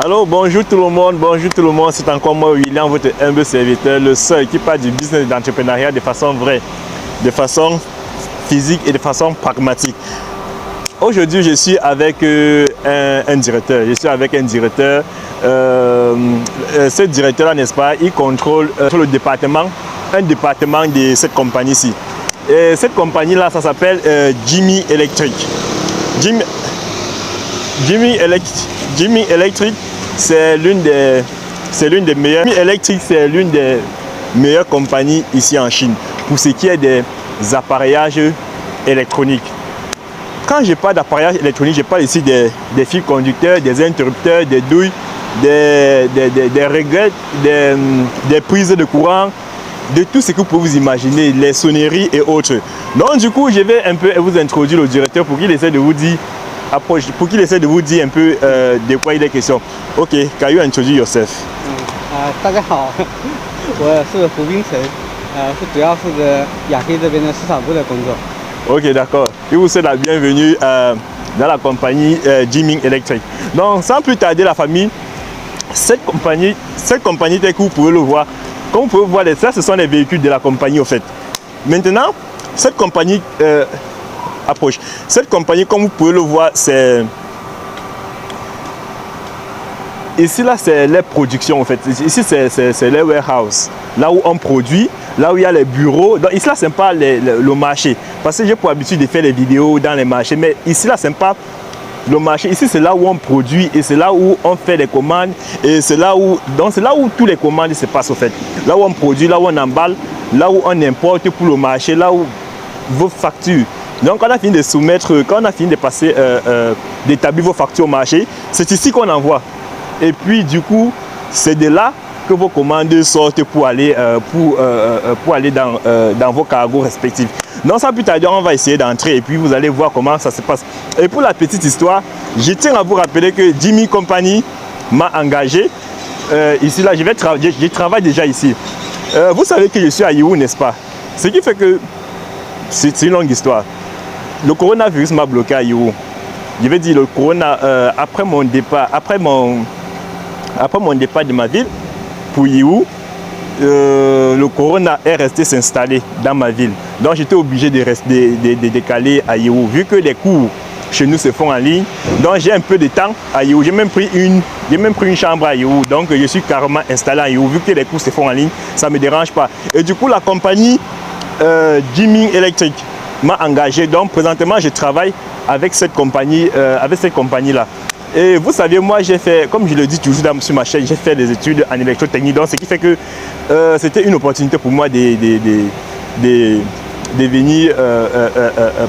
Alors bonjour tout le monde, c'est encore moi William, votre humble serviteur, le seul qui parle du business d'entrepreneuriat de façon vraie, de façon physique et de façon pragmatique. Aujourd'hui je suis avec un directeur, ce directeur-là, n'est-ce pas, il contrôle le département, un département de cette compagnie-ci. Et cette compagnie-là, ça s'appelle Jimmy Electric. Jimmy Electric, c'est l'une des meilleures. Jimmy Electric, c'est l'une des meilleures compagnies ici en Chine pour ce qui est des appareillages électroniques. Quand je parle d'appareillage électronique, je parle ici des fils conducteurs, des interrupteurs, des douilles, des réglettes, des prises de courant, de tout ce que vous pouvez vous imaginer, les sonneries et autres. Donc du coup, je vais un peu vous introduire le directeur pour qu'il essaie de vous dire un peu de quoi il est question. Ok, can you introduce yourself? 大家好，我是胡冰成，是主要负责亚非这边的市场部的工作。 Ok, d'accord. Je vous souhaite la bienvenue dans la compagnie Jimmy Electric. Donc, sans plus tarder, la famille, cette compagnie telle que vous pouvez le voir, comme vous pouvez voir, ça, ce sont les véhicules de la compagnie, au fait. Maintenant, cette compagnie approche. Cette compagnie, comme vous pouvez le voir, c'est... Ici, là, c'est les productions, en fait. Ici, c'est les warehouses. Là où on produit, là où il y a les bureaux. Donc, ici, là, ce n'est pas le marché. Parce que j'ai pour habitude de faire les vidéos dans les marchés. Mais ici, là, ce n'est pas le marché. Ici, c'est là où on produit et c'est là où on fait les commandes. Et c'est là où... Donc, c'est là où tous les commandes se passent, en fait. Là où on produit, là où on emballe, là où on importe pour le marché, là où vos factures. Donc, quand on a fini de soumettre, quand on a fini de passer, d'établir vos factures au marché, c'est ici qu'on envoie. Et puis, du coup, c'est de là que vos commandes sortent pour aller, dans vos cargos respectifs. Donc, sans plus tarder, on va essayer d'entrer et puis vous allez voir comment ça se passe. Et pour la petite histoire, je tiens à vous rappeler que Jimmy Company m'a engagé. Ici, là, je travaille déjà ici. Vous savez que je suis à Yiwu, n'est-ce pas? Ce qui fait que c'est une longue histoire. Le coronavirus m'a bloqué à Yiwu. Je vais dire le corona, après mon départ de ma ville pour Yiwu, le corona est resté s'installer dans ma ville. Donc j'étais obligé de décaler à Yiwu. Vu que les cours chez nous se font en ligne, donc j'ai un peu de temps à Yiwu. J'ai même pris une chambre à Yiwu. Donc je suis carrément installé à Yiwu. Vu que les cours se font en ligne, ça ne me dérange pas. Et du coup, la compagnie Jimmy Electric m'a engagé. Donc présentement, je travaille avec cette compagnie-là. Et vous savez, moi, j'ai fait, comme je le dis toujours sur ma chaîne, j'ai fait des études en électrotechnique. Donc, ce qui fait que c'était une opportunité pour moi de venir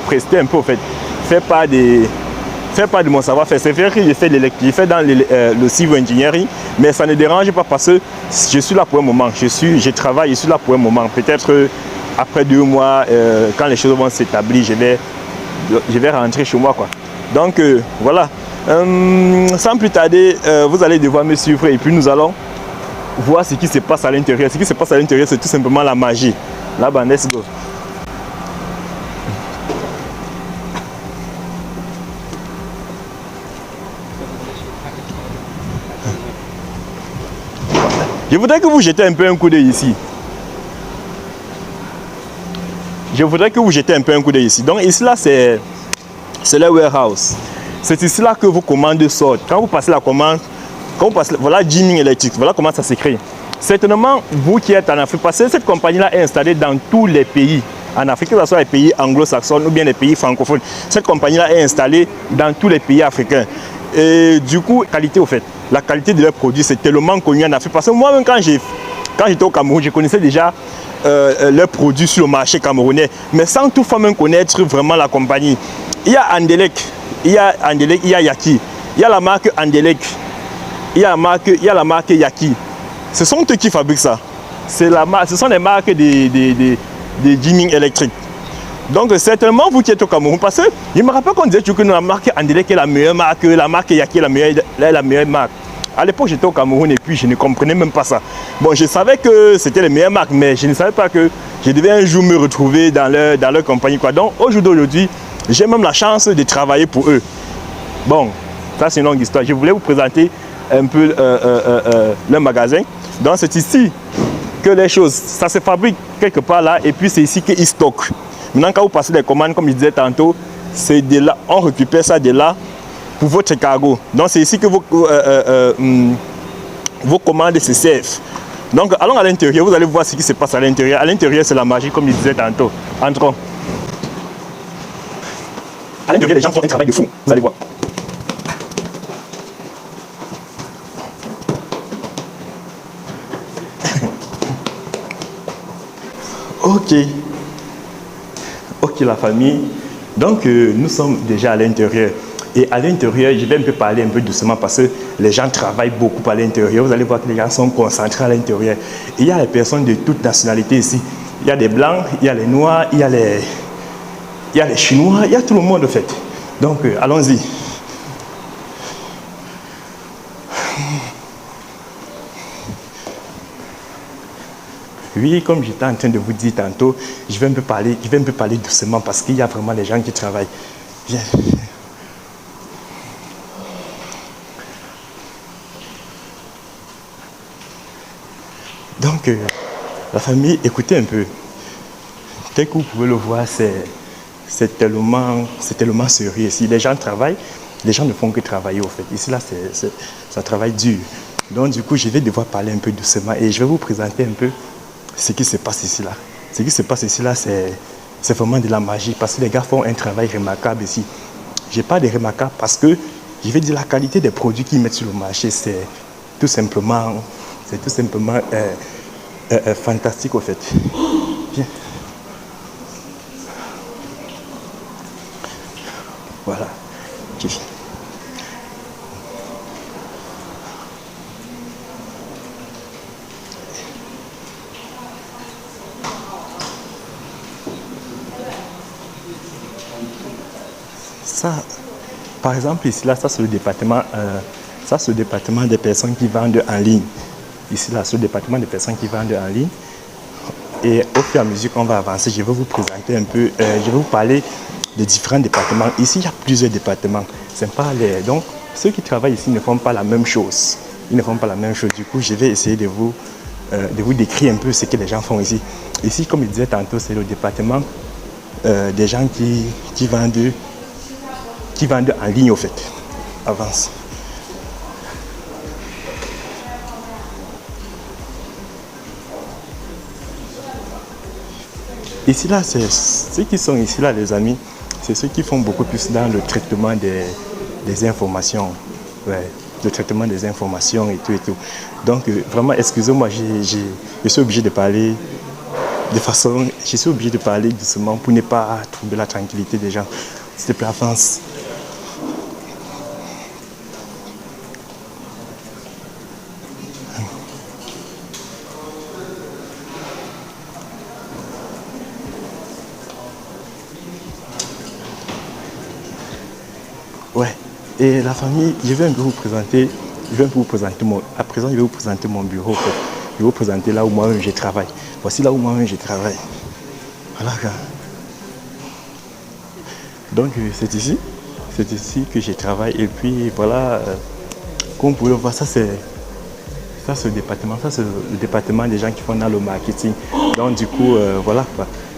prester un peu, en fait. Faire part de mon savoir-faire. C'est vrai que j'ai fait dans le civil engineering, mais ça ne dérange pas parce que je suis là pour un moment. Je travaille, je suis là pour un moment. Peut-être après 2 mois, quand les choses vont s'établir, je vais rentrer chez moi, quoi. Donc, voilà. Sans plus tarder, vous allez devoir me suivre et puis nous allons voir ce qui se passe à l'intérieur. Ce qui se passe à l'intérieur, c'est tout simplement la magie. Là-bas, let's go. Je voudrais que vous jetez un peu un coup d'œil ici. Donc ici, là, c'est le warehouse. C'est ici là que vos commandes sortent. Quand vous passez la commande, voilà Jimmy Electric, voilà comment ça s'écrit. Certainement, vous qui êtes en Afrique, parce que cette compagnie-là est installée dans tous les pays en Afrique, que ce soit les pays anglo-saxons ou bien les pays francophones. Cette compagnie-là est installée dans tous les pays africains. Et du coup, qualité au fait, la qualité de leurs produits, c'est tellement connu en Afrique. Parce que moi-même, quand j'étais au Cameroun, je connaissais déjà leurs produits sur le marché camerounais, mais sans toutefois même connaître vraiment la compagnie. Il y a Andelec, il y a Yaki, il y a la marque Andelec, il y a la marque Yaki. Ce sont eux qui fabriquent ça. Ce sont les marques de Jimmy Electric. Donc certainement vous qui êtes au Cameroun, parce que je me rappelle qu'on disait que la marque Andelec est la meilleure marque, la marque Yaki est la meilleure marque. À l'époque, j'étais au Cameroun et puis je ne comprenais même pas ça. Bon, je savais que c'était les meilleures marques, mais je ne savais pas que je devais un jour me retrouver dans leur compagnie, quoi. Donc, au jour d'aujourd'hui, j'ai même la chance de travailler pour eux. Bon, ça c'est une longue histoire. Je voulais vous présenter un peu le magasin. Donc, c'est ici que les choses, ça se fabrique quelque part là, et puis c'est ici qu'ils stockent. Maintenant, quand vous passez les commandes, comme je disais tantôt, c'est de là, on récupère ça de là pour votre cargo. Donc, c'est ici que vos commandes se servent. Donc, allons à l'intérieur, vous allez voir ce qui se passe à l'intérieur. À l'intérieur, c'est la magie, comme je disais tantôt. Entrons. À l'intérieur, les gens font un travail de fou, vous allez voir. Ok. Ok, la famille. Donc, nous sommes déjà à l'intérieur. Et à l'intérieur, je vais un peu parler un peu doucement parce que les gens travaillent beaucoup à l'intérieur. Vous allez voir que les gens sont concentrés à l'intérieur. Il y a les personnes de toutes nationalités ici. Il y a des blancs, il y a les noirs, il y a les chinois, il y a tout le monde en fait. Donc, allons-y. Oui, comme j'étais en train de vous dire tantôt, je vais un peu parler doucement parce qu'il y a vraiment des gens qui travaillent. Viens. Donc, la famille, écoutez un peu. Tel que vous pouvez le voir, c'est tellement sérieux ici. Les gens travaillent, les gens ne font que travailler au fait. Ici, là, ça travaille dur. Donc, du coup, je vais devoir parler un peu doucement et je vais vous présenter un peu ce qui se passe ici là. Ce qui se passe ici là, c'est vraiment de la magie parce que les gars font un travail remarquable ici. Je parle de remarquable parce que je vais dire la qualité des produits qu'ils mettent sur le marché, c'est tout simplement fantastique au fait. Viens. Voilà. Okay. Ça, par exemple, ici, là, ça c'est le département, des personnes qui vendent en ligne. Ici, là, c'est le département des personnes qui vendent en ligne. Et au fur et à mesure qu'on va avancer, je vais vous présenter un peu, je vais vous parler de différents départements. Ici, il y a plusieurs départements. Donc, ceux qui travaillent ici ne font pas la même chose. Ils ne font pas la même chose. Du coup, je vais essayer de vous décrire un peu ce que les gens font ici. Ici, comme je disais tantôt, c'est le département des gens qui vendent en ligne au fait. Avance. Ici là, c'est ceux qui sont ici là, les amis, c'est ceux qui font beaucoup plus dans le traitement des informations. Ouais, le traitement des informations et tout et tout. Donc vraiment, excusez-moi, je suis obligé de parler je suis obligé de parler doucement pour ne pas troubler la tranquillité des gens. S'il te plaît, avance. Ouais, et la famille, je vais un peu vous présenter, à présent je vais vous présenter mon bureau. Je vais vous présenter là où moi-même je travaille. Voici là où moi-même je travaille. Voilà. Donc c'est ici que je travaille et puis voilà, comme vous pouvez le voir, ça c'est le département des gens qui font dans le marketing. Donc du coup, voilà,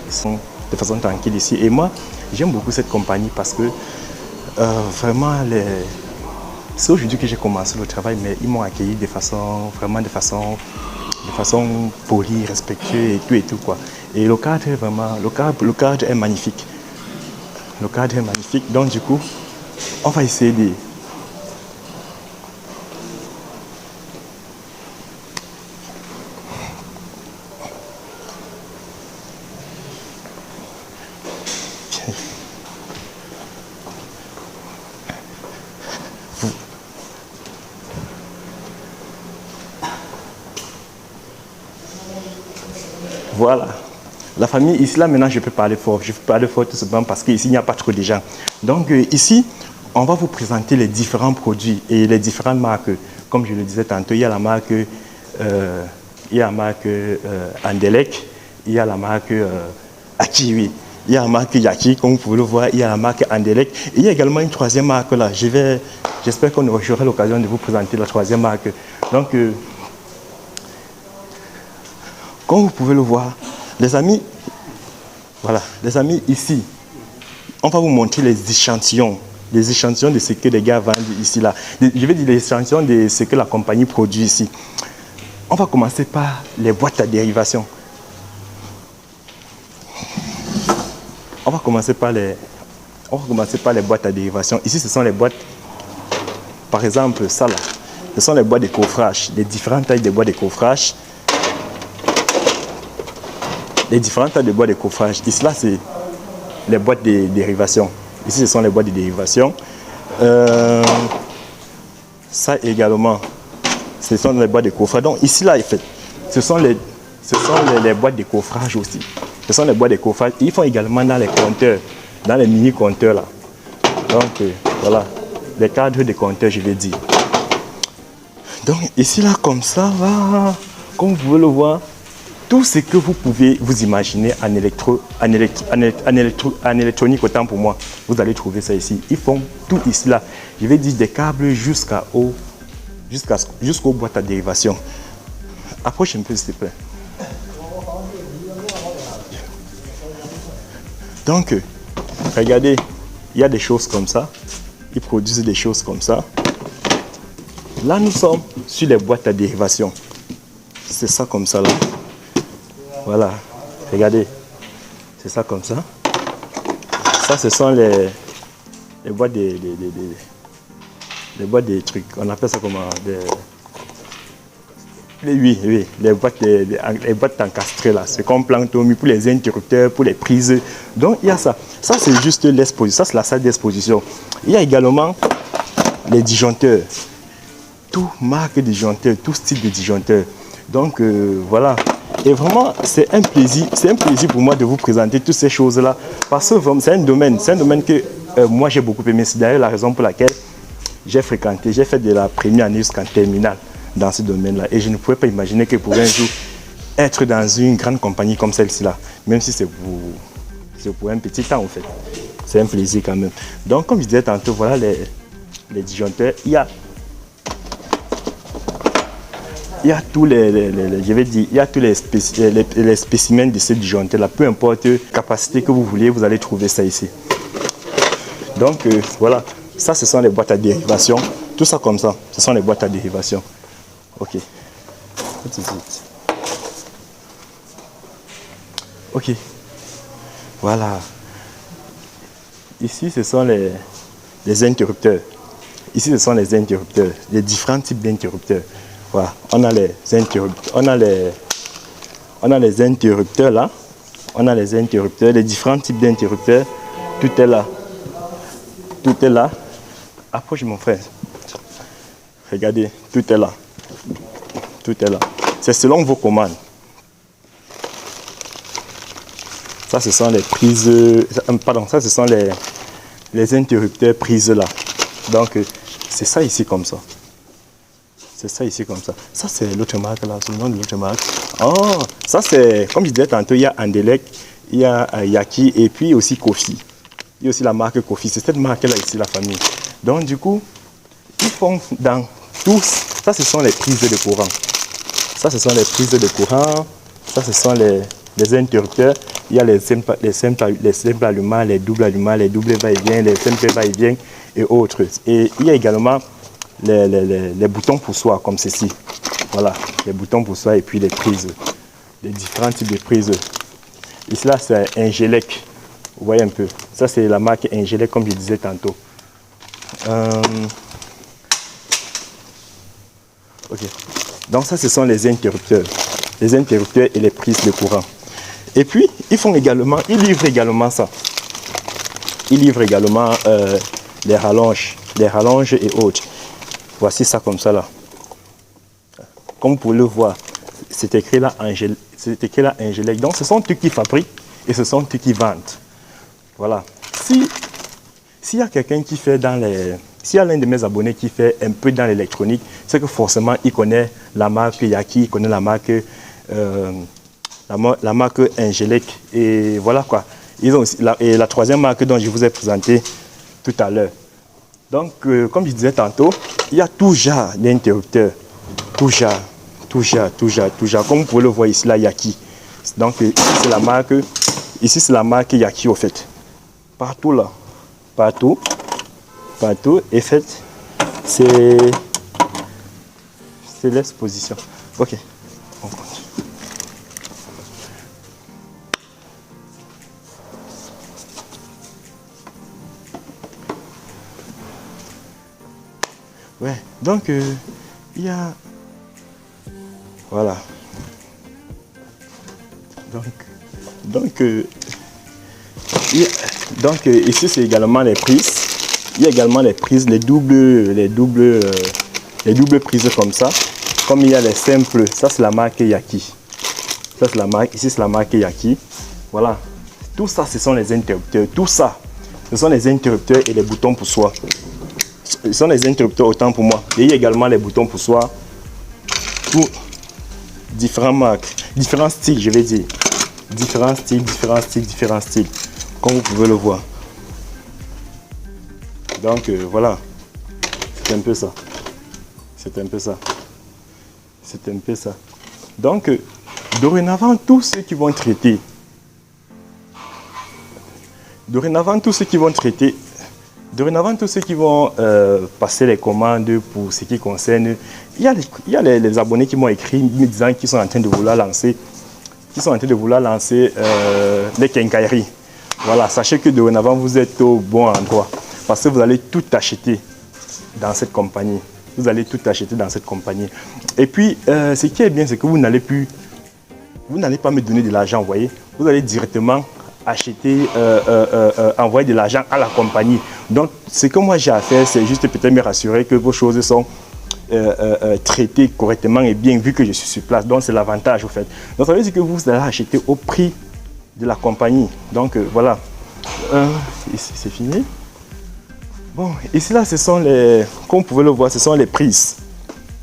ils sont de façon tranquille ici. Et moi, j'aime beaucoup cette compagnie parce que vraiment, c'est aujourd'hui que j'ai commencé le travail, mais ils m'ont accueilli de façon polie, respectueuse et tout quoi. Et le cadre est vraiment, le cadre est magnifique. Le cadre est magnifique, donc du coup, on va essayer de... Voilà. La famille, ici, là, maintenant, je peux parler fort. Je peux parler fort tout simplement parce qu'ici, il n'y a pas trop de gens. Donc, ici, on va vous présenter les différents produits et les différentes marques. comme je le disais tantôt, il y a la marque, Andelec, il y a la marque Akiwi, il y a la marque Yaki, comme vous pouvez le voir, il y a la marque Andelec. Et il y a également une troisième marque là. J'espère qu'on aura l'occasion de vous présenter la troisième marque. Donc, comme vous pouvez le voir, les amis, voilà, les amis, ici, on va vous montrer les échantillons de ce que les gars vendent ici là. Je vais dire les échantillons de ce que la compagnie produit ici. On va commencer par les boîtes à dérivation. On va commencer par les boîtes à dérivation. Ici, ce sont les boîtes, par exemple, ça là. Ce sont les boîtes de coffrage, les différentes tailles de boîtes de coffrage. Les différentes tailles de boîtes de coffrage. Ici, là, c'est les boîtes de dérivation. Ici, ce sont les boîtes de dérivation. Ça également, ce sont les boîtes de coffrage. Donc, ici, là, en fait, ce sont les boîtes de coffrage aussi. Ce sont les boîtes de coffrage. Ils font également dans les compteurs, dans les mini-compteurs, là. Donc, voilà, les cadres de compteurs, je vais dire. Donc, ici, là, comme ça, là, comme vous pouvez le voir, tout ce que vous pouvez vous imaginer en électronique, autant pour moi, vous allez trouver ça ici. Ils font tout ici, là. Je vais dire des câbles jusqu'aux boîtes à dérivation. Approche un peu, s'il te plaît. Donc, regardez, il y a des choses comme ça. Ils produisent des choses comme ça. Là, nous sommes sur les boîtes à dérivation. C'est ça comme ça, là. Voilà, regardez, c'est ça comme ça. Ça, ce sont les boîtes les boîtes des trucs. On appelle ça comment oui, les boîtes encastrées là. C'est comme plancton, pour les interrupteurs, pour les prises. Donc, il y a ça. Ça, c'est juste l'exposition. Ça, c'est la salle d'exposition. Il y a également les disjoncteurs. Tout marque de disjoncteurs, tout style de disjoncteurs. Donc, voilà. Et vraiment, c'est un plaisir pour moi de vous présenter toutes ces choses-là. Parce que c'est un domaine que moi j'ai beaucoup aimé. C'est d'ailleurs la raison pour laquelle j'ai fait de la première année jusqu'en terminale dans ce domaine-là. Et je ne pouvais pas imaginer que pour un jour être dans une grande compagnie comme celle-ci-là, même si c'est pour un petit temps en fait. C'est un plaisir quand même. Donc, comme je disais tantôt, voilà les disjoncteurs. Il y a tous les spécimens de ces disjoncteurs-là. Peu importe la capacité que vous voulez, vous allez trouver ça ici. Donc, voilà. Ça, ce sont les boîtes à dérivation. Tout ça comme ça, ce sont les boîtes à dérivation. OK. OK. Voilà. Ici, ce sont les interrupteurs. Ici, ce sont les interrupteurs. Les différents types d'interrupteurs. Voilà, on a les interrupteurs, on a les interrupteurs là, on a les interrupteurs, les différents types d'interrupteurs, tout est là, approche mon frère, regardez, tout est là, c'est selon vos commandes. Ça, ce sont les prises, ça, ce sont les interrupteurs prises là, donc c'est ça ici comme ça. C'est ça ici comme ça. Ça, c'est l'autre marque là, c'est le nom de l'autre marque. Oh, ça c'est, comme je disais tantôt, il y a Andelec, il y a Yaki et puis aussi Kofi. Il y a aussi la marque Kofi. C'est cette marque là ici, la famille. Donc du coup, ils font dans tous, ça ce sont les prises de courant. Ça ce sont les prises de courant. Ça ce sont les interrupteurs. Il y a les simples allumants, les doubles allumants, les doubles va-et-vient, les simples va-et-vient et autres. Et il y a également les boutons pour soi comme ceci. Voilà, les boutons pour soi et puis les prises, les différents types de prises. Ici là c'est Ingelec, vous voyez un peu. Ça c'est la marque Ingelec comme je disais tantôt. Ok. Donc ça ce sont les interrupteurs et les prises de courant. Et puis ils livrent également ça. Ils livrent également les rallonges et autres. Voici ça comme ça là. Comme vous pouvez le voir, c'est écrit là Ingelec. Donc ce sont eux qui fabriquent et ce sont eux qui vendent. Voilà. S'il y a quelqu'un qui fait dans S'il y a l'un de mes abonnés qui fait un peu dans l'électronique, c'est que forcément, il connaît la marque Yaki, il connaît la marque Angélique. Et voilà quoi. Ils ont aussi la troisième marque dont je vous ai présenté tout à l'heure. Donc, comme je disais tantôt, il y a tout genre d'interrupteurs. Tout genre. Comme vous pouvez le voir ici, la Yaki. Donc, ici, c'est la marque Yaki, au fait. Partout là. Partout. Et fait, c'est l'exposition. Ok. On continue. Ouais, donc il y a... Voilà. Donc ici, c'est également les prises. Il y a également les prises, les doubles prises comme ça. Comme il y a les simples, ça c'est la marque Yaki. Ça c'est la marque, ici c'est la marque Yaki. Voilà. Tout ça, ce sont les interrupteurs. Tout ça, ce sont les interrupteurs et les boutons pour soi. Ce sont les interrupteurs autant pour moi. Et il y a également les boutons pour soi. Tout, différentes marques, différents styles, je vais dire. Différents styles. Comme vous pouvez le voir. Donc voilà. C'est un peu ça. Donc dorénavant, tous ceux qui vont traiter. Dorénavant, tous ceux qui vont passer les commandes pour ce qui concerne... Il y a les abonnés qui m'ont écrit me disant qu'ils sont en train de vouloir lancer, les quincailleries. Voilà, sachez que dorénavant, vous êtes au bon endroit. Parce que vous allez tout acheter dans cette compagnie. Et puis, ce qui est bien, c'est que vous n'allez pas me donner de l'argent, vous voyez. Vous allez directement acheter, envoyer de l'argent à la compagnie. Donc, ce que moi j'ai à faire, c'est juste peut-être me rassurer que vos choses sont traitées correctement et bien, vu que je suis sur place. Donc, c'est l'avantage, au fait. Donc, ça veut dire que vous allez acheter au prix de la compagnie. Donc, voilà. Ici, c'est fini. Bon, ici, là, ce sont les... Comme vous pouvez le voir, ce sont les prises.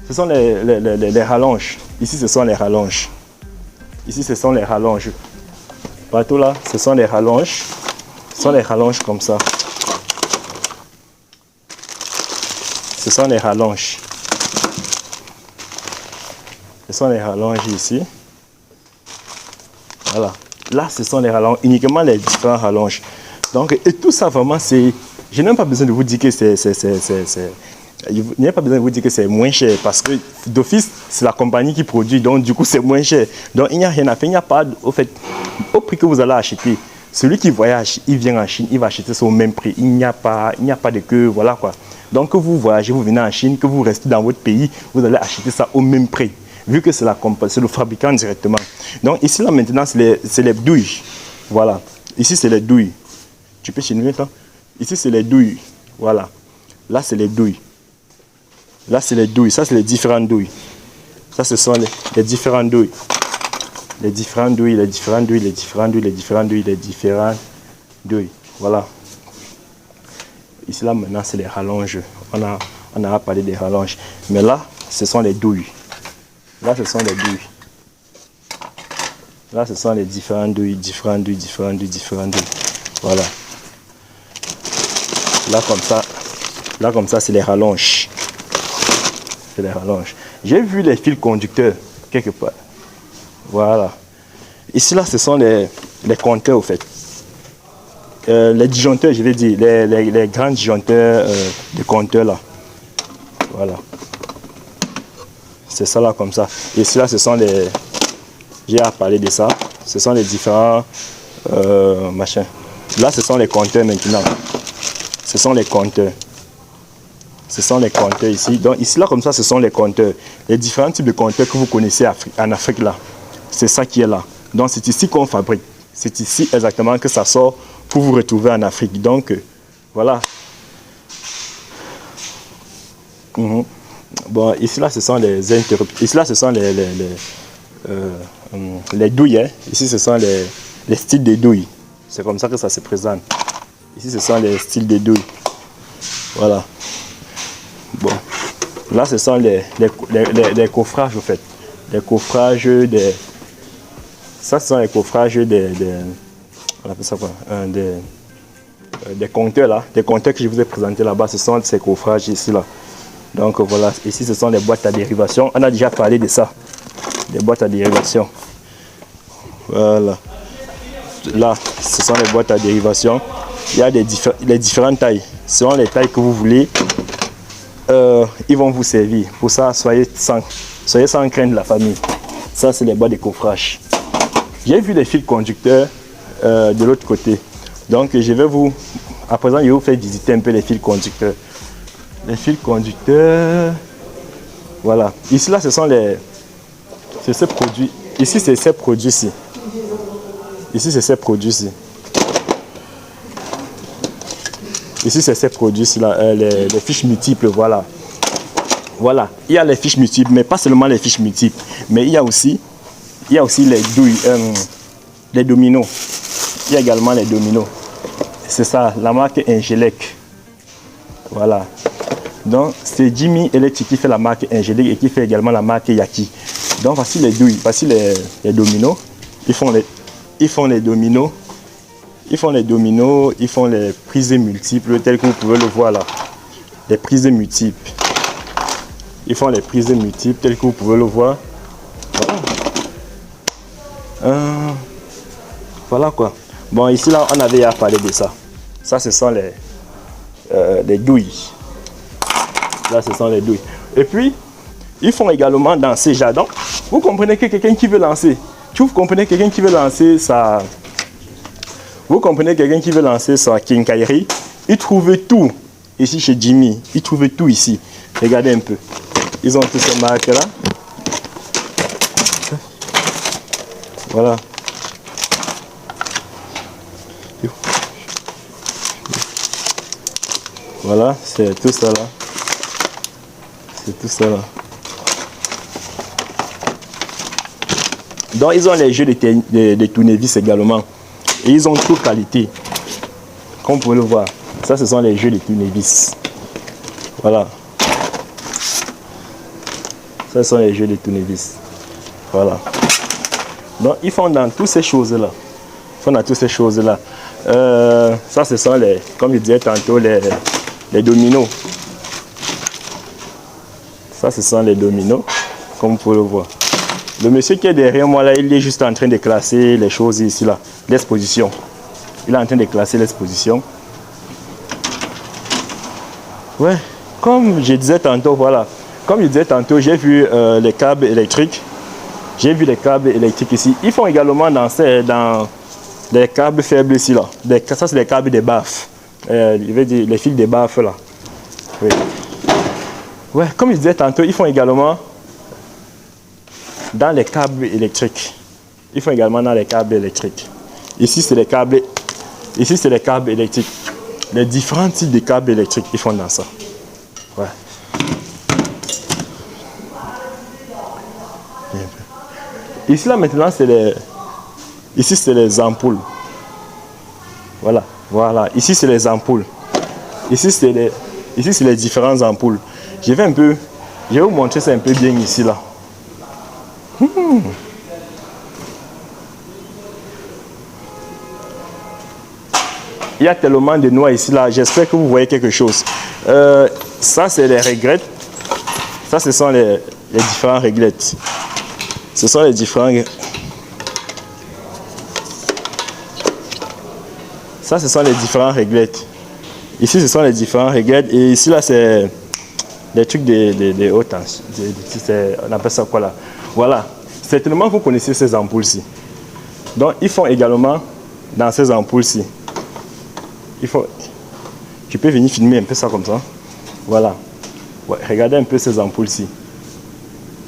Ce sont les rallonges. Ici, ce sont les rallonges. Partout là, ce sont les rallonges. Ce sont les rallonges comme ça. Ce sont les rallonges. Ici. Voilà. Là, ce sont les rallonges, uniquement les différents rallonges. Donc, et tout ça, vraiment, c'est... Je n'ai même pas besoin de vous dire que il n'y a pas besoin de vous dire que c'est moins cher parce que d'office, c'est la compagnie qui produit, donc du coup, c'est moins cher. Donc, il n'y a rien à faire. Il n'y a pas, au fait, au prix que vous allez acheter, celui qui voyage, il vient en Chine, il va acheter ça au même prix. Il n'y a pas de que, voilà quoi. Donc, que vous voyagez, vous venez en Chine, que vous restez dans votre pays, vous allez acheter ça au même prix, vu que c'est le fabricant directement. Donc, ici, là, maintenant, c'est les douilles. Voilà. Ici, c'est les douilles. Tu peux chiner ça? Ici, c'est les douilles. Voilà. Là, c'est les douilles. Ça, c'est les différentes douilles. Ça, ce sont les différentes douilles. Les différentes douilles. Voilà. Ici, là, maintenant, c'est les rallonges. On a parlé des rallonges. Mais là, ce sont les douilles. Là, ce sont les douilles. Là, ce sont les différentes douilles. Voilà. Là, comme ça, c'est les rallonges. J'ai vu les fils conducteurs quelque part. Voilà. Ici, là, ce sont les compteurs, au fait. Les disjoncteurs, je vais dire. Les grands disjoncteurs de compteurs, là. Voilà. C'est ça, là, comme ça. Ici, là, ce sont les... J'ai à parler de ça. Ce sont les différents machins. Là, ce sont les compteurs maintenant. Ce sont les compteurs ici. Donc ici, là, comme ça, ce sont les compteurs. Les différents types de compteurs que vous connaissez en Afrique, là. C'est ça qui est là. Donc c'est ici qu'on fabrique. C'est ici exactement que ça sort pour vous retrouver en Afrique. Donc, voilà. Bon, ici, là, ce sont les interrupteurs. Ici, là, ce sont les douilles. Hein. Ici, ce sont les styles de douilles. C'est comme ça que ça se présente. Ici, ce sont les styles de douilles. Voilà. Là, ce sont les coffrages, au fait. Les coffrages des... Ça, ce sont les coffrages on appelle ça quoi? Des compteurs, là. Des compteurs que je vous ai présentés là-bas, ce sont ces coffrages ici, là. Donc, voilà. Ici, ce sont les boîtes à dérivation. On a déjà parlé de ça. Des boîtes à dérivation. Voilà. Là, ce sont les boîtes à dérivation. Il y a les différentes tailles. Selon les tailles que vous voulez, ils vont vous servir. Pour ça, soyez sans crainte de la famille. Ça, c'est les boîtes de coffrage. J'ai vu les fils conducteurs de l'autre côté. Donc, je vais vous... À présent, je vais vous faire visiter un peu les fils conducteurs. Les fils conducteurs... Voilà. Ici, là, ce sont les... C'est ces produits. Ici, c'est ces produits-ci. Ici, c'est ces produits-ci. Ici, c'est ces produits-ci, les fiches multiples, voilà. Voilà, il y a les fiches multiples, mais pas seulement les fiches multiples, mais il y a aussi les douilles, les dominos. Il y a également les dominos. C'est ça, la marque Ingelec. Voilà. Donc, c'est Jimmy Electric qui fait la marque Ingelec et qui fait également la marque Yaki. Donc, voici les douilles, voici les dominos. Ils font les dominos. Ils font les dominos, ils font les prises multiples, telles que vous pouvez le voir là. Les prises multiples. Ils font les prises multiples, telles que vous pouvez le voir. Voilà. Voilà quoi. Bon, ici là, on avait à parler de ça. Ça, ce sont les douilles. Là, ce sont les douilles. Et puis, ils font également dans ces jardins. Vous comprenez que quelqu'un qui veut lancer, vous comprenez quelqu'un qui veut lancer sa... Vous comprenez quelqu'un qui veut lancer sa quincaillerie, il trouve tout ici chez Jimmy. Il trouve tout ici. Regardez un peu. Ils ont toutes ces marques-là. Voilà. Voilà, c'est tout ça là. C'est tout ça là. Donc ils ont les jeux de tournevis également. Et ils ont toute qualité. Comme vous pouvez le voir. Ça, ce sont les jeux de tournevis. Voilà. Ça, ce sont les jeux de tournevis. Voilà. Donc, ils font dans toutes ces choses-là. Ils font dans toutes ces choses-là. Ça, ce sont les, comme je disais tantôt, les dominos. Ça, ce sont les dominos. Comme vous pouvez le voir. Le monsieur qui est derrière moi là, il est juste en train de classer les choses ici là, l'exposition. Il est en train de classer l'exposition. Ouais, comme je disais tantôt, voilà. Comme je disais tantôt, j'ai vu les câbles électriques. J'ai vu les câbles électriques ici. Ils font également dans les câbles faibles ici là. Ça c'est les câbles des baffes. Je vais dire les fils des baffes là. Oui. Ouais, comme je disais tantôt, ils font également dans les câbles électriques. Ils font également dans les câbles électriques. Ici, c'est les câbles. Ici, c'est les câbles électriques. Les différents types de câbles électriques, ils font dans ça. Ouais. Ici, là, maintenant, c'est les... Ici, c'est les ampoules. Voilà. Voilà. Ici, c'est les ampoules. Ici, c'est les différentes ampoules. Je vais vous montrer ça un peu bien ici, là. Il y a tellement de noix ici là, j'espère que vous voyez quelque chose. Ça c'est les réglettes. Ça ce sont les différents réglettes. Ce sont les différents. Ça ce sont les différents réglettes. Ici ce sont les différents réglettes et ici là c'est des trucs de haute tension. On appelle ça quoi là? Voilà. Certainement, vous connaissez ces ampoules-ci. Donc, ils font également dans ces ampoules-ci. Tu peux venir filmer un peu ça comme ça. Voilà. Ouais, regardez un peu ces ampoules-ci.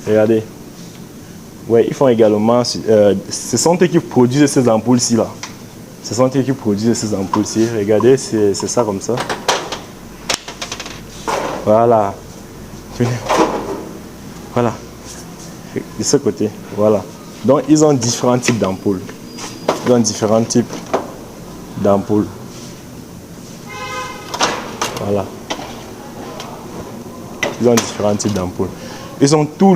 Regardez. Ouais, ils font également... ce sont eux qui produisent ces ampoules-ci là. Ce sont eux qui produisent ces ampoules-ci. Regardez, c'est ça comme ça. Voilà. Voilà. De ce côté, voilà. Donc, ils ont différents types d'ampoules. Ils ont différents types d'ampoules. Voilà. Ils ont différents types d'ampoules. Ils ont tous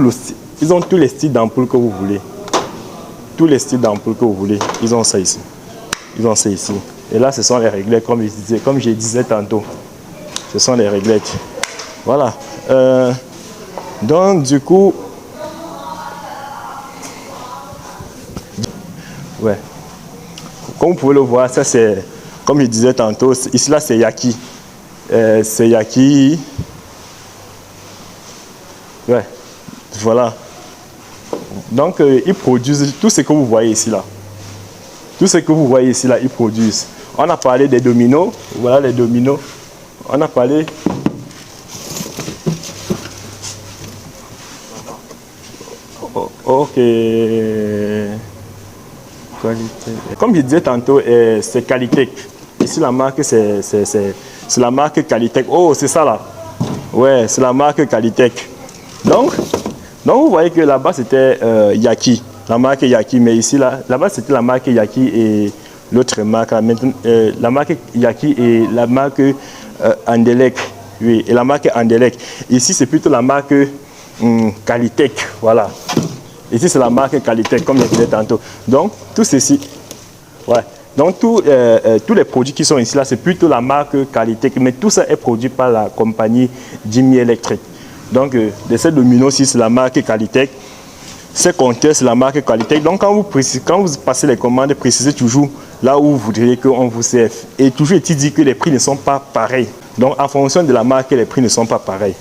les styles d'ampoules que vous voulez. Tous les styles d'ampoules que vous voulez, ils ont ça ici. Ils ont ça ici. Et là, ce sont les réglettes, comme je disais tantôt. Ce sont les réglettes. Voilà. Donc, du coup... Ouais. Comme vous pouvez le voir, ça c'est... Comme je disais tantôt, ici là, c'est Yaqi. C'est Yaqi. Ouais. Voilà. Donc, ils produisent tout ce que vous voyez ici là. Tout ce que vous voyez ici là, ils produisent. On a parlé des dominos. Voilà les dominos. On a parlé... Oh, ok. Qualité. Comme je disais tantôt, c'est Qualitech. Ici, la marque, c'est la marque Qualitech. Oh, c'est ça là. Ouais, c'est la marque Qualitech. Donc, vous voyez que là-bas, c'était Yaqi. La marque Yaqi. Mais ici, là-bas, c'était la marque Yaqi et l'autre marque. Maintenant, la marque Yaqi et la marque Andelec. Oui, et la marque Andelec. Ici, c'est plutôt la marque Qualitech. Voilà. Ici, c'est la marque Qualitech, comme je disais tantôt. Donc, tout ceci, ouais. Donc, tous les produits qui sont ici, là, c'est plutôt la marque Qualitech. Mais tout ça est produit par la compagnie Jimmy Electric. Donc, ces dominos-ci, c'est la marque Qualitech. Ces compteurs, c'est la marque Qualitech. Donc, quand vous passez les commandes, précisez toujours là où vous voudriez qu'on vous serve. Et toujours est-il dit que les prix ne sont pas pareils. Donc, en fonction de la marque, les prix ne sont pas pareils.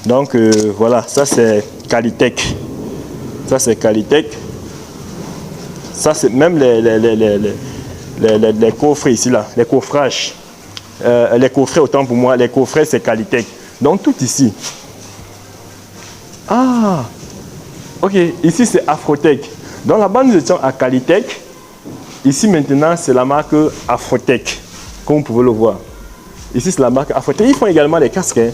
Donc, voilà, ça, c'est Qualitech. Ça, c'est Qualitech. Ça, c'est même les coffrets ici, là, les coffrages. Les coffrets, autant pour moi, les coffrets, c'est Qualitech. Donc, tout ici. Ah, ok, ici, c'est Afrotech. Donc, là-bas, nous étions à Qualitech. Ici, maintenant, c'est la marque Afrotech, comme vous pouvez le voir. Ici, c'est la marque Afrotech. Ils font également des casques. Hein.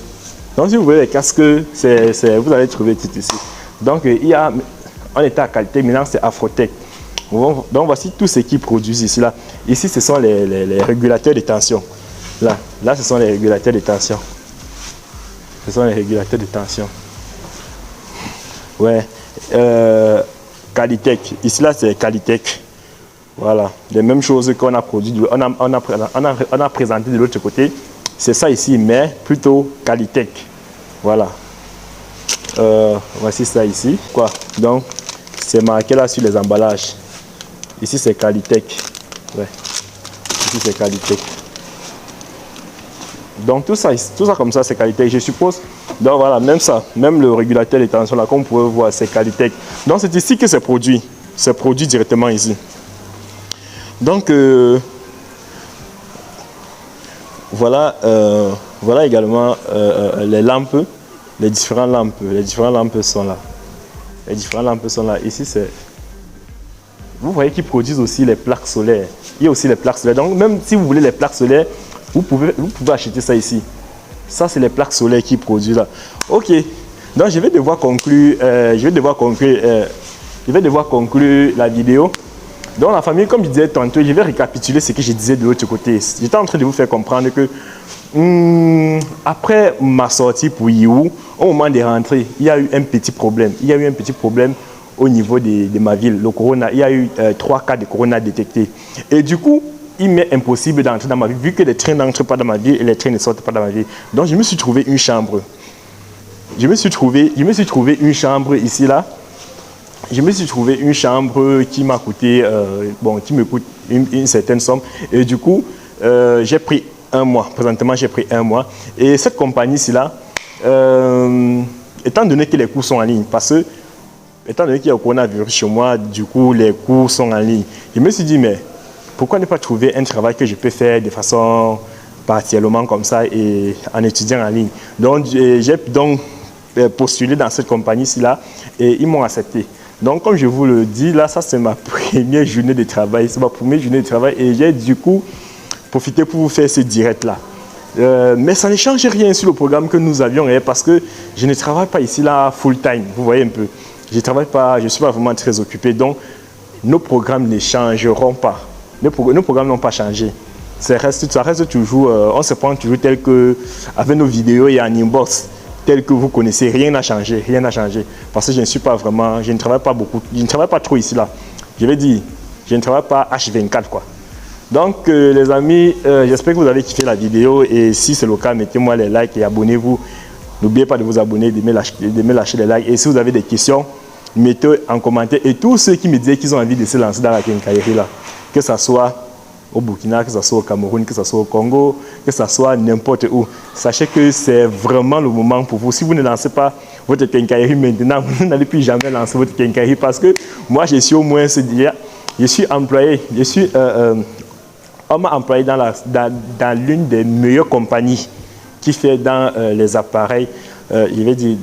Donc, si vous voulez les casques, vous allez trouver tout ici. Donc, on était à Qualitech, maintenant c'est Afrotech. Donc, voici tout ce qu'ils produisent ici. Là. Ici, ce sont les régulateurs de tension. Là, ce sont les régulateurs de tension. Ce sont les régulateurs de tension. Ouais. Qualitech. Ici, là, c'est Qualitech. Voilà. Les mêmes choses qu'on a produit, on a présenté de l'autre côté. C'est ça ici, mais plutôt Qualitech. Voilà. Voici ça ici. Quoi? Donc, c'est marqué là sur les emballages. Ici, c'est Qualitech. Ouais. Ici, c'est Qualitech. Donc, tout ça comme ça, c'est Qualitech, je suppose. Donc, voilà, même ça, même le régulateur de tension, là, comme vous pouvez voir, c'est Qualitech. Donc, c'est ici que c'est produit. C'est produit directement ici. Donc, voilà, voilà également les lampes. Les différentes lampes sont là. Les différentes lampes sont là. Ici, c'est... Vous voyez qu'ils produisent aussi les plaques solaires. Il y a aussi les plaques solaires. Donc, même si vous voulez les plaques solaires, vous pouvez acheter ça ici. Ça, c'est les plaques solaires qu'ils produisent là. Ok. Donc, je vais devoir conclure la vidéo. Donc, la famille, comme je disais tantôt, je vais récapituler ce que je disais de l'autre côté. J'étais en train de vous faire comprendre que après ma sortie pour Yiwu, au moment de rentrer, il y a eu un petit problème. Il y a eu un petit problème au niveau de ma ville, le corona. Il y a eu 3 cas de corona détectés. Et du coup, il m'est impossible d'entrer dans ma ville, vu que les trains n'entrent pas dans ma ville et les trains ne sortent pas dans ma ville. Donc, je me suis trouvé une chambre. Je me suis trouvé une chambre ici, là. Je me suis trouvé une chambre qui m'a coûté, qui me coûte une certaine somme. Et du coup, j'ai pris 1 mois. Présentement, j'ai pris 1 mois. Et cette compagnie-ci, là, étant donné que les cours sont en ligne, parce que, étant donné qu'il y a le coronavirus chez moi, du coup, les cours sont en ligne. Je me suis dit, mais pourquoi ne pas trouver un travail que je peux faire de façon partiellement comme ça et en étudiant en ligne. Donc, j'ai donc postulé dans cette compagnie-ci là et ils m'ont accepté. Donc, comme je vous le dis, là, ça c'est ma première journée de travail. C'est ma première journée de travail et j'ai du coup profité pour vous faire ce direct-là. Mais ça ne change rien sur le programme que nous avions parce que je ne travaille pas ici là full-time, vous voyez un peu. Je ne travaille pas, je ne suis pas vraiment très occupé, donc nos programmes ne changeront pas. Nos programmes n'ont pas changé. Ça reste toujours, on se prend toujours tel que avec nos vidéos et en inbox. tel que vous connaissez. Rien n'a changé, rien n'a changé. Parce que je ne suis pas vraiment, je ne travaille pas beaucoup, je ne travaille pas trop ici là. Je vais dire, je ne travaille pas H24 quoi. Donc les amis, j'espère que vous avez kiffé la vidéo et si c'est le cas, mettez-moi les likes et abonnez-vous. N'oubliez pas de vous abonner, de me lâcher les likes. Et si vous avez des questions, mettez en commentaire. Et tous ceux qui me disent qu'ils ont envie de se lancer dans la quincaillerie là, que ce soit au Burkina, que ce soit au Cameroun, que ce soit au Congo, que ce soit n'importe où, sachez que c'est vraiment le moment pour vous. Si vous ne lancez pas votre quincaillerie maintenant, vous n'allez plus jamais lancer votre quincaillerie parce que moi, je suis au moins, je suis employé, on m'a employé dans l'une des meilleures compagnies qui fait dans les appareils, je vais dire,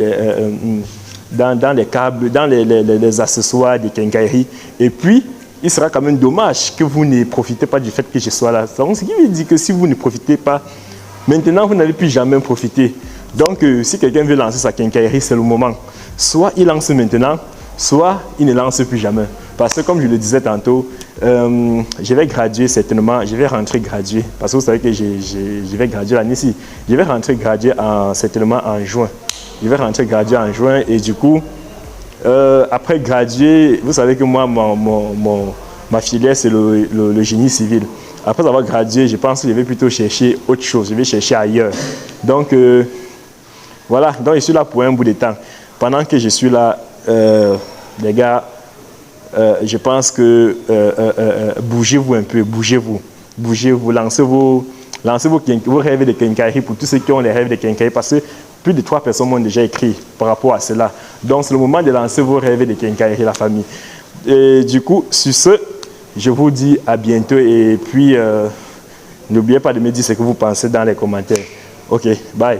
dans les câbles, dans les accessoires de quincaillerie. Et puis, il sera quand même dommage que vous ne profitez pas du fait que je sois là. Donc, ce qui veut dire que si vous ne profitez pas, maintenant, vous n'allez plus jamais profiter. Donc, si quelqu'un veut lancer sa quincaillerie, c'est le moment. Soit il lance maintenant, soit il ne lance plus jamais. Parce que, comme je le disais tantôt, je vais graduer certainement, je vais rentrer gradué. Parce que vous savez que je vais graduer l'année-ci. Je vais rentrer gradué certainement en juin. Je vais rentrer gradué en juin et du coup, après graduer, vous savez que moi, ma filière, c'est le génie civil. Après avoir gradué, je pense que je vais plutôt chercher autre chose. Je vais chercher ailleurs. Donc, voilà. Donc, je suis là pour un bout de temps. Pendant que je suis là, les gars, je pense que bougez-vous un peu, bougez-vous. Bougez-vous, lancez vos rêves de quincaillerie pour tous ceux qui ont les rêves de quincaillerie. Parce que plus de 3 personnes m'ont déjà écrit par rapport à cela. Donc, c'est le moment de lancer vos rêves de quincaillerie, la famille. Et du coup, sur ce, je vous dis à bientôt. Et puis, n'oubliez pas de me dire ce que vous pensez dans les commentaires. OK, bye.